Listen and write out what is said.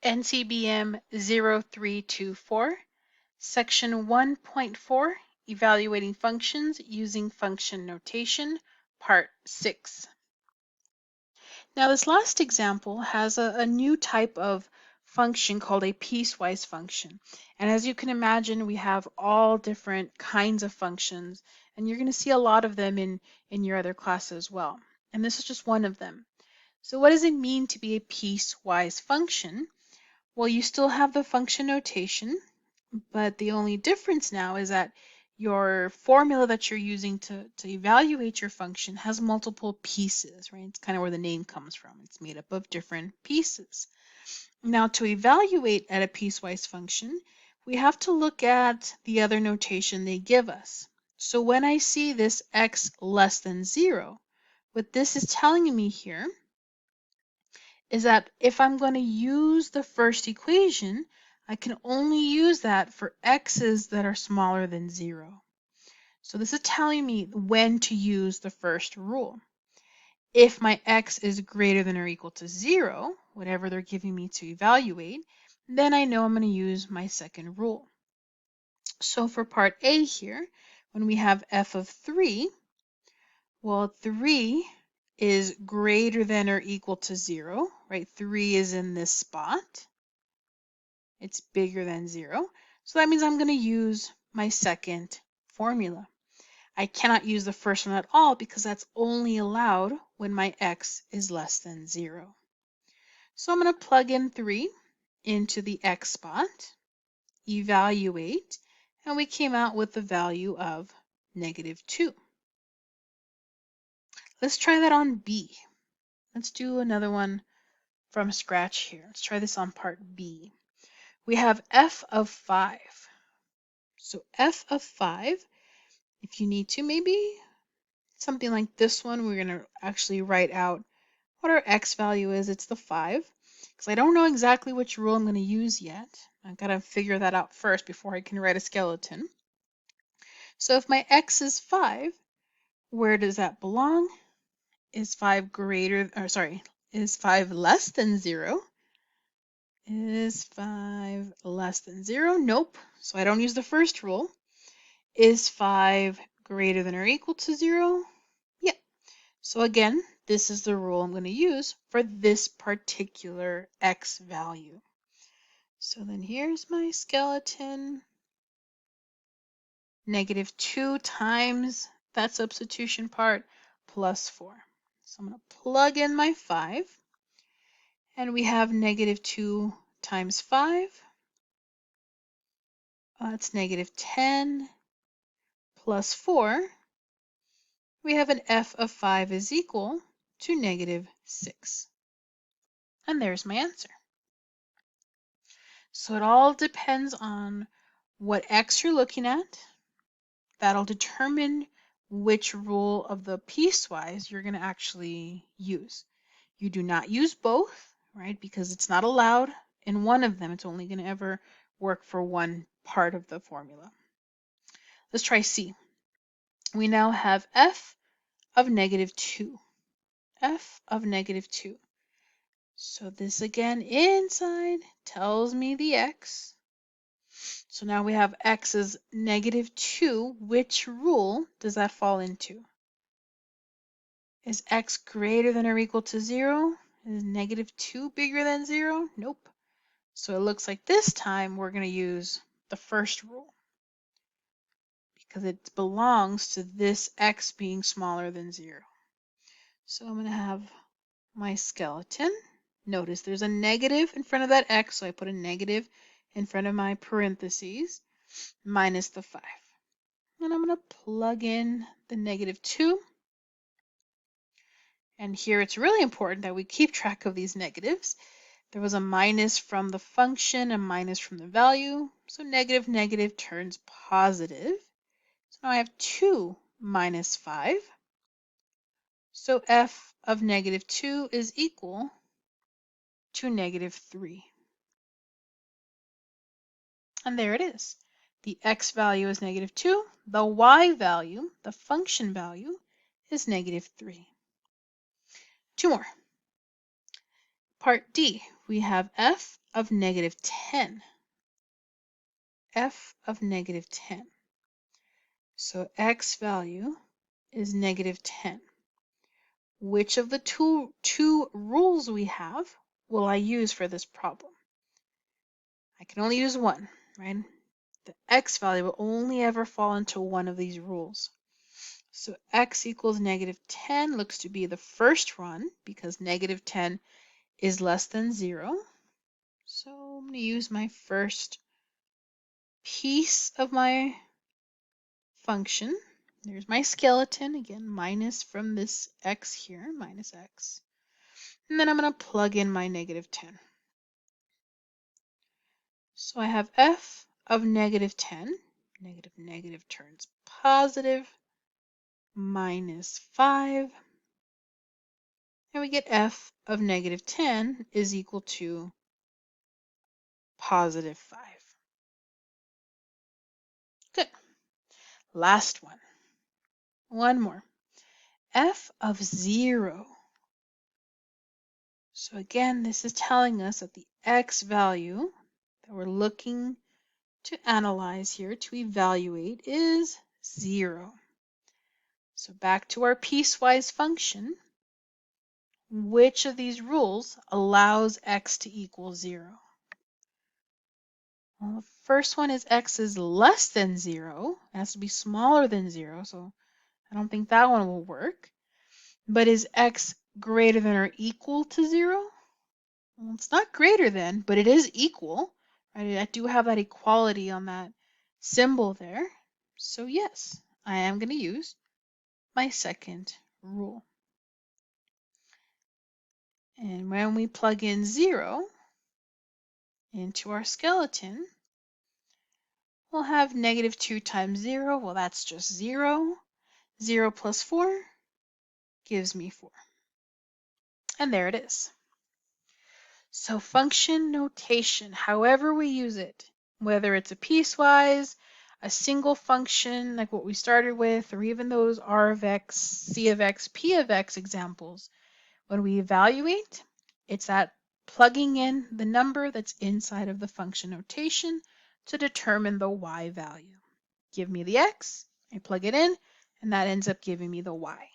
NCBM 0324, Section 1.4, Evaluating Functions Using Function Notation, Part 6. Now this last example has a new type of function called a piecewise function. And as you can imagine, we have all different kinds of functions, and you're going to see a lot of them in your other classes as well. And this is just one of them. So what does it mean to be a piecewise function? Well, you still have the function notation, but the only difference now is that your formula that you're using to evaluate your function has multiple pieces, right? It's kind of where the name comes from. It's made up of different pieces. Now, to evaluate at a piecewise function, we have to look at the other notation they give us. So when I see this x less than 0, what this is telling me here is that if I'm going to use the first equation, I can only use that for x's that are smaller than 0. So this is telling me when to use the first rule. If my x is greater than or equal to 0, whatever they're giving me to evaluate, then I know I'm going to use my second rule. So for part A here, when we have f of 3, well, 3 is greater than or equal to 0, right? 3 is in this spot. It's bigger than 0. So that means I'm going to use my second formula. I cannot use the first one at all because that's only allowed when my x is less than 0. So I'm going to plug in 3 into the x spot, evaluate, and we came out with the value of -2. Let's try that on B. Let's do another one from scratch here. Let's try this on part B. We have f of 5. So f of 5, if you need to, maybe something like this one, we're going to actually write out what our x value is. It's the 5. Because I don't know exactly which rule I'm going to use yet. I've got to figure that out first before I can write a skeleton. So if my x is 5, where does that belong? Is 5 less than 0? Is 5 less than 0? Nope. So I don't use the first rule. Is 5 greater than or equal to 0? Yeah. So again, this is the rule I'm going to use for this particular x value. So then here's my skeleton. -2 times that substitution part plus 4. So I'm going to plug in my 5. And we have -2 times 5. That's -10 plus 4. We have an f of 5 is equal to -6. And there's my answer. So it all depends on what x you're looking at. That'll determine which rule of the piecewise you're going to actually use. You do not use both, right? Because it's not allowed in one of them. It's only going to ever work for one part of the formula. Let's try C. We now have f of -2. F of -2. So this again inside tells me the x. So now we have x is -2. Which rule does that fall into? Is x greater than or equal to 0? Is -2 bigger than 0? Nope. So it looks like this time we're going to use the first rule because it belongs to this x being smaller than 0. So I'm going to have my skeleton. Notice there's a negative in front of that x, so I put a negative in front of my parentheses minus the 5. And I'm going to plug in the -2. And here it's really important that we keep track of these negatives. There was a minus from the function, a minus from the value. So negative turns positive. So now I have 2 minus 5. So f of -2 is equal to -3. And there it is. The x value is -2. The y value, the function value, is -3. 2 more. Part D, we have f of negative 10. F of negative 10. So x value is negative 10. Which of the two rules we have will I use for this problem? I can only use one, right? The x value will only ever fall into one of these rules. So x equals negative 10 looks to be the first one because negative 10 is less than 0. So I'm going to use my first piece of my function. There's my skeleton, again, minus from this x here, minus x. And then I'm going to plug in my negative 10. So I have f of negative 10. Negative turns positive, minus 5. And we get f of negative 10 is equal to positive 5. Good. Last one. One more. F of 0. So again, this is telling us that the x value that we're looking to analyze here, to evaluate, is 0. So back to our piecewise function. Which of these rules allows x to equal 0? Well, the first one is x is less than 0. It has to be smaller than 0, so I don't think that one will work. But is x greater than or equal to 0? Well, it's not greater than, but it is equal. Right? I do have that equality on that symbol there. So yes, I am going to use my second rule. And when we plug in 0 into our skeleton, we'll have negative 2 times 0. Well, that's just 0. 0 plus 4 gives me 4. And there it is. So function notation, however we use it, whether it's a piecewise, a single function like what we started with, or even those R of x, C of x, P of x examples, when we evaluate, it's that plugging in the number that's inside of the function notation to determine the y value. Give me the x, I plug it in, and that ends up giving me the y.